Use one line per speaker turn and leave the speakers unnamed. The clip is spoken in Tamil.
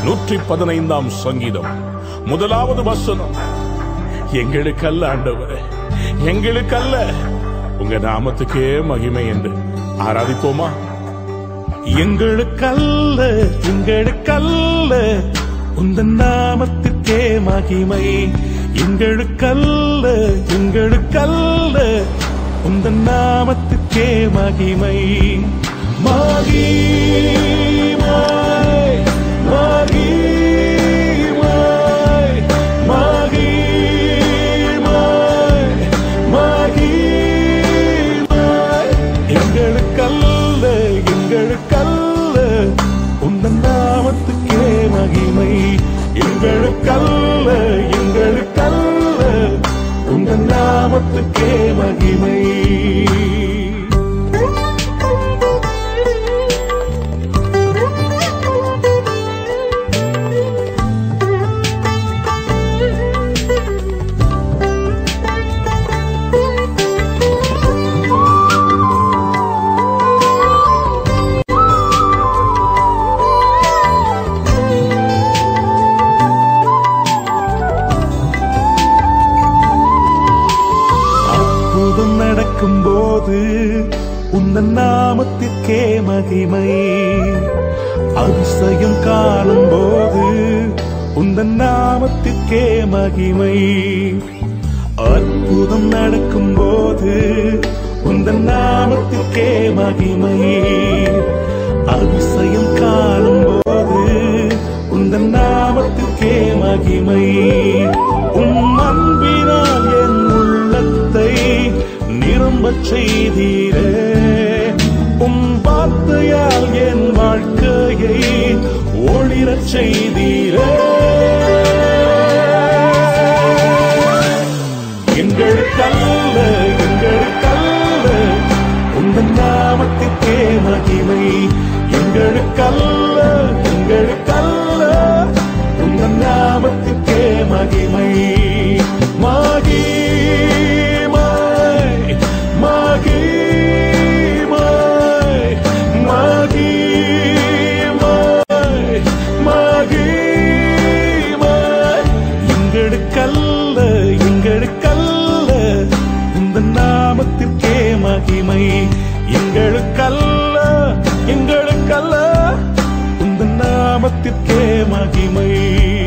115 சங்கீதம் முதலாவது வசனம். எங்களுக்கல்ல ஆண்டவரே, எங்களுக்கல்ல, உங்க நாமத்துக்கே மகிமை என்று ஆராதிப்போமா? எங்களுக்கல்ல, எங்களுக்கல்ல, உந்தன் நாமத்துக்கே மகிமை. எங்களுக்கல்ல, எங்களுக்கல்ல, உந்தன் நாமத்துக்கே மகிமை. மகிமை, மகிமை, மகிமை, மகிமை. எங்களுக்கல்ல, எங்களுக்கல்ல, உந்தன் நாமத்துக்கே மகிமை. எங்களுக்கல்ல, எங்களுக்கல்ல, உந்தன் நாமத்துக்கே மகிமை. நடக்கும்போது உந்தன் நாமத்திற்கே மகிமை. அதிசயம் காணும் போது உந்தன் நாமத்திற்கே மகிமை. அற்புதம் நடக்கும் போது உந்தன் நாமத்திற்கே மகிமை. அதிசயம் காணும் போது உந்தன் நாமத்திற்கே மகிமை. அன்பினால் என் உள்ளத்தை நிரம்பச் செய்தீரே, வார்த்தையால் என் வாழ்க்கையை ஒளிரச் செய்தீரே. எங்களுக்கல்ல, எங்களுக்கல்ல, உந்தன் நாமத்திற்கே மகிமை. எங்களுக்கல்ல, எங்களுக்கல்ல, உந்தன் நாமத்திற்கே மகிமை. எங்களுக்கல்ல, எங்களுக்கல்ல, உந்தன் நாமத்திற்கே மகிமை. எங்களுக்கல்ல, எங்களுக்கல்ல, உந்தன் நாமத்திற்கே மகிமை.